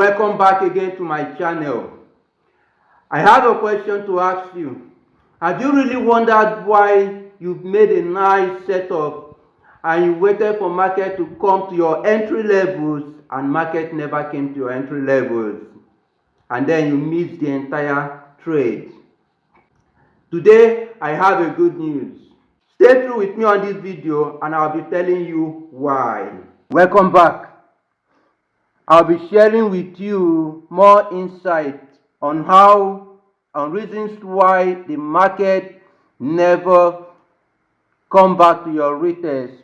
Welcome back again to my channel. I have a question to ask you. Have you really wondered why you've made a nice setup and you waited for market to come to your entry levels and market never came to your entry levels, and then you missed the entire trade? Today I have a good news. Stay through with me on this video and I'll be telling you why. Welcome back. I'll be sharing with you more insight on reasons why the market never come back to your retest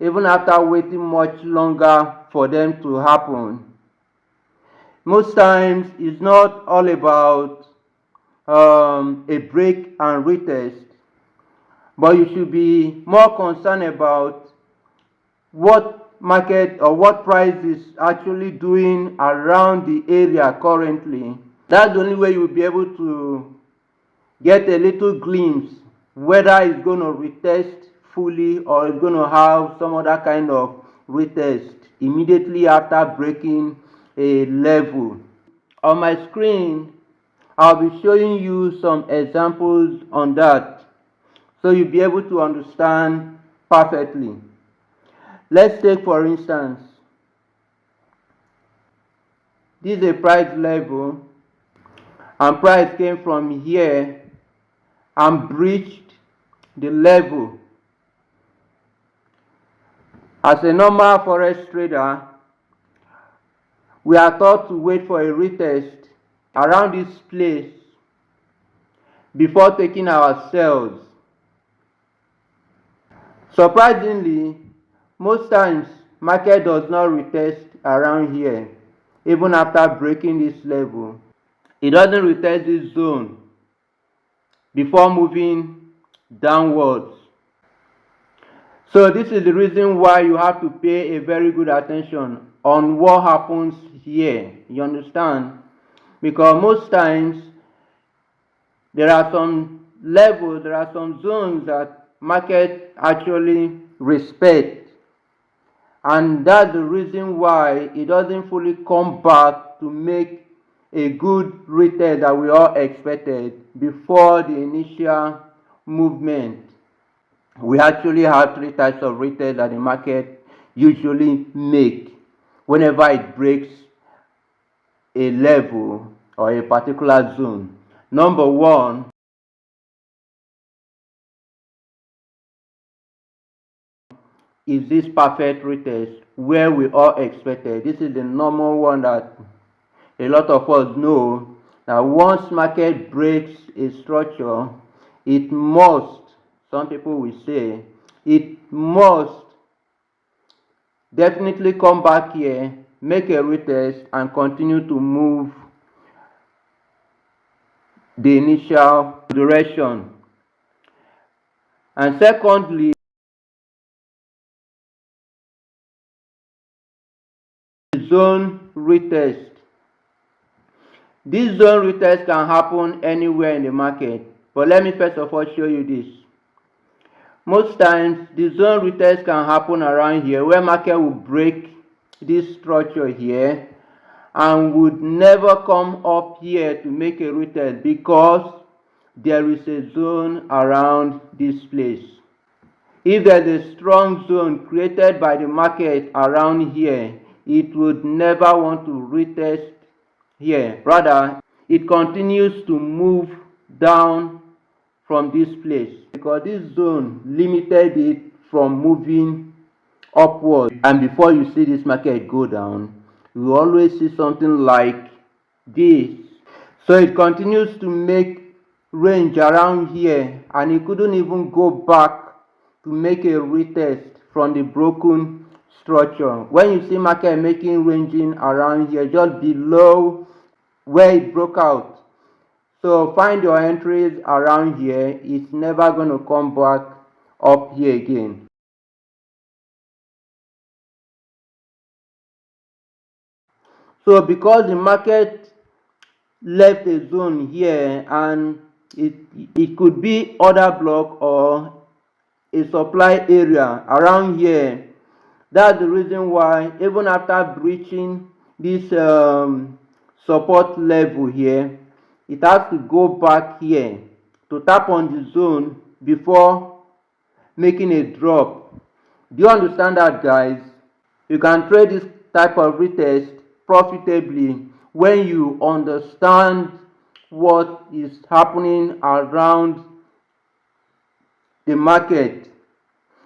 even after waiting much longer for them to happen. Most times it's not all about a break and retest, but you should be more concerned about what market or what price is actually doing around the area currently. That's the only way you will be able to get a little glimpse whether it's going to retest fully or it's going to have some other kind of retest immediately after breaking a level. On my screen I'll be showing you some examples on that so you'll be able to understand perfectly. Let's take for instance, this is a price level and price came from here and breached the level. As a normal forex trader, we are taught to wait for a retest around this place before taking our sells. Surprisingly, most times market does not retest around here even after breaking this level. It doesn't retest this zone before moving downwards. So this is the reason why you have to pay a very good attention on what happens here. You understand? Because most times there are some levels, there are some zones that market actually respect. And that's the reason why it doesn't fully come back to make a good retest that we all expected before the initial movement. We actually have three types of retest that the market usually make whenever it breaks a level or a particular zone. Number one is this perfect retest where we all expected. This is the normal one that a lot of us know, that once market breaks a structure, it must, some people will say, it must definitely come back here, make a retest and continue to move the initial direction. And secondly, zone retest. This zone retest can happen anywhere in the market, but let me first of all show you this. Most times the zone retest can happen around here where market will break this structure here and would never come up here to make a retest because there is a zone around this place. If there is a strong zone created by the market around here, it would never want to retest here. Rather, it continues to move down from this place because this zone limited it from moving upward. And before you see this market go down, you always see something like this. So it continues to make range around here and it couldn't even go back to make a retest from the broken structure. When you see market making ranging around here just below where it broke out, so find your entries around here. It's never going to come back up here again. So because the market left a zone here and it could be other block or a supply area around here, that's the reason why even after breaching this support level here, it has to go back here to tap on the zone before making a drop. Do you understand that, guys? You can trade this type of retest profitably when you understand what is happening around the market,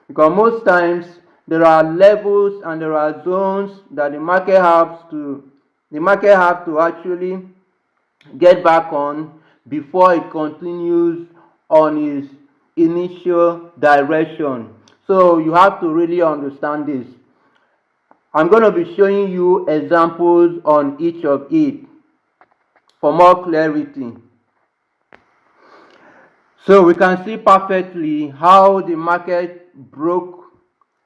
because most times there are levels and there are zones that the market has to actually get back on before it continues on its initial direction. So you have to really understand this. I'm going to be showing you examples on each of it for more clarity. So we can see perfectly how the market broke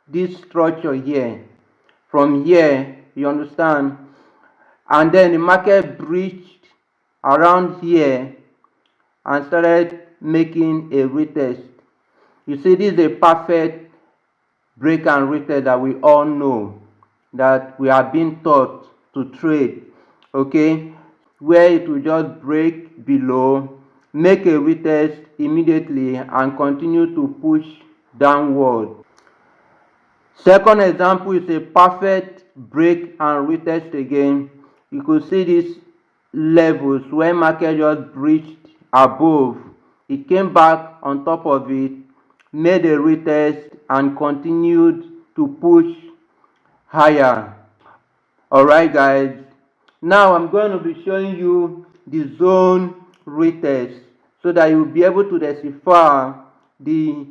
this structure here. From here, you understand? And then the market breached around here and started making a retest. You see, this is a perfect break and retest that we all know, that we have been taught to trade, okay, where it will just break below, make a retest immediately and continue to push downward. Second example is a perfect break and retest again. You could see these levels where market just breached above, it came back on top of it, made a retest and continued to push higher. Alright, guys, now I'm going to be showing you the zone retest so that you'll be able to decipher the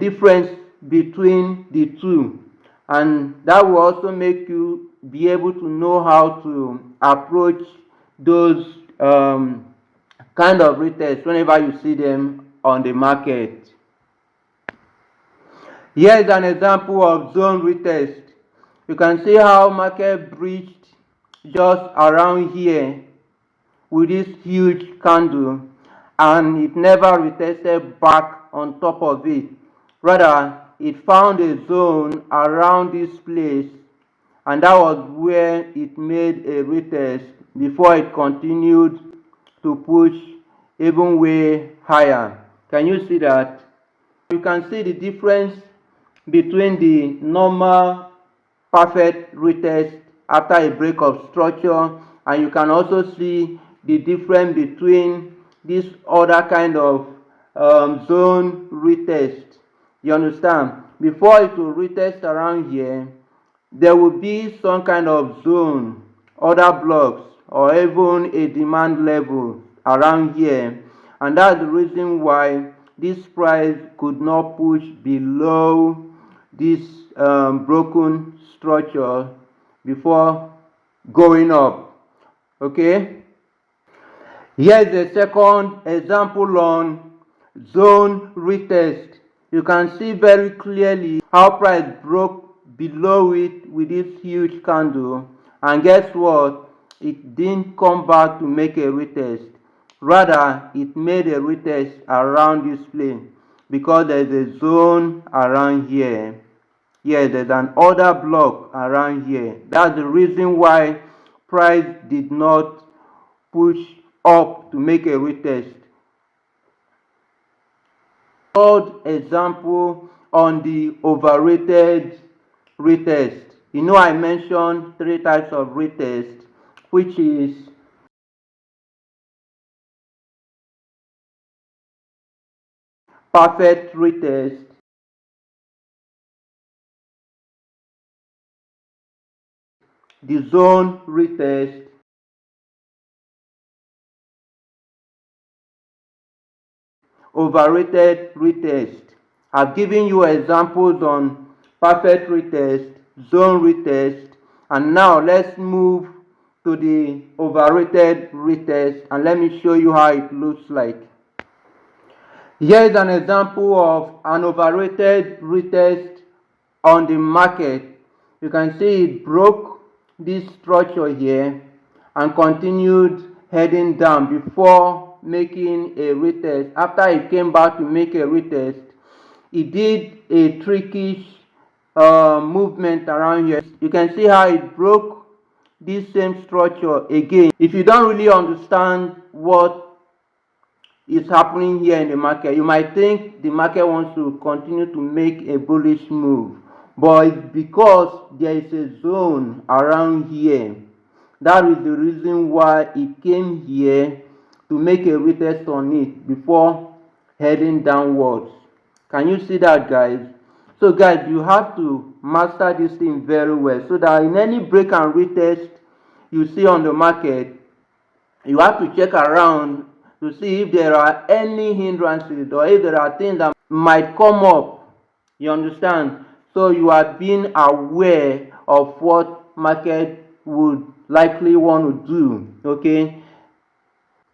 difference between the two, and that will also make you be able to know how to approach those kind of retests whenever you see them on the market. Here is an example of zone retest. You can see how market breached just around here with this huge candle, and it never retested back on top of it. Rather, it found a zone around this place, and that was where it made a retest before it continued to push even way higher. Can you see that? You can see the difference between the normal perfect retest after a break of structure, and you can also see the difference between this other kind of zone retest. You understand? Before it will retest around here, there will be some kind of zone, other blocks, or even a demand level around here, and that's the reason why this price could not push below this broken structure before going up. Okay, here is the second example on zone retest. You can see very clearly how price broke below it with this huge candle, and guess what, it didn't come back to make a retest. Rather, it made a retest around this plane because there's a zone around here. Yes, there's an order block around here. That's the reason why price did not push up to make a retest. Third example on the overrated retest. You know, I mentioned three types of retest, which is perfect retest, the zone retest, overrated retest. I've given you examples on perfect retest, zone retest, and now let's move to the overrated retest, and let me show you how it looks like. Here is an example of an overrated retest on the market. You can see it broke this structure here and continued heading down before making a retest. After it came back to make a retest, it did a trickish movement around here. You can see how it broke this same structure again. If you don't really understand what is happening here in the market, you might think the market wants to continue to make a bullish move, but it's because there is a zone around here. That is the reason why it came here to make a retest on it before heading downwards. Can you see that, guys? So guys, you have to master this thing very well, so that in any break and retest you see on the market, you have to check around to see if there are any hindrances or if there are things that might come up. You understand? So you are being aware of what market would likely want to do. Okay,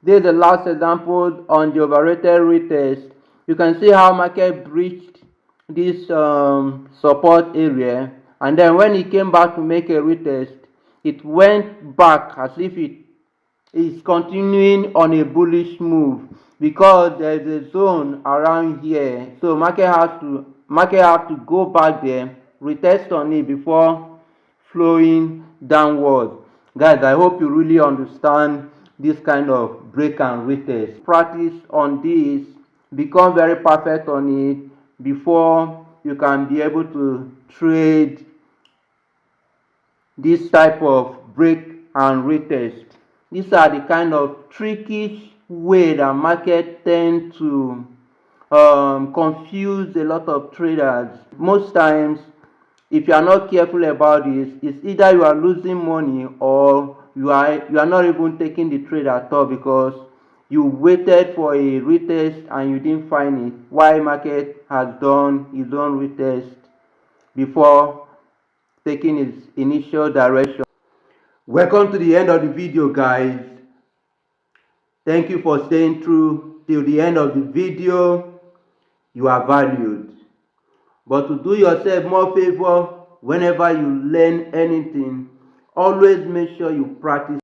this is the last example on the overrated retest. You can see how market breached this support area, and then when it came back to make a retest, it went back as if it is continuing on a bullish move, because there is a zone around here. So market has to go back there, retest on it before flowing downwards. Guys, I hope you really understand this kind of break and retest. Practice on this, become very perfect on it before you can be able to trade this type of break and retest. These are the kind of trickish way that market tend to confuse a lot of traders. Most times, if you are not careful about this, it's either you are losing money or you are not even taking the trade at all, because you waited for a retest and you didn't find it, while market has done its own retest before taking its initial direction. Welcome to the end of the video, guys. Thank you for staying through till the end of the video. You are valued. But to do yourself more favor, whenever you learn anything, always make sure you practice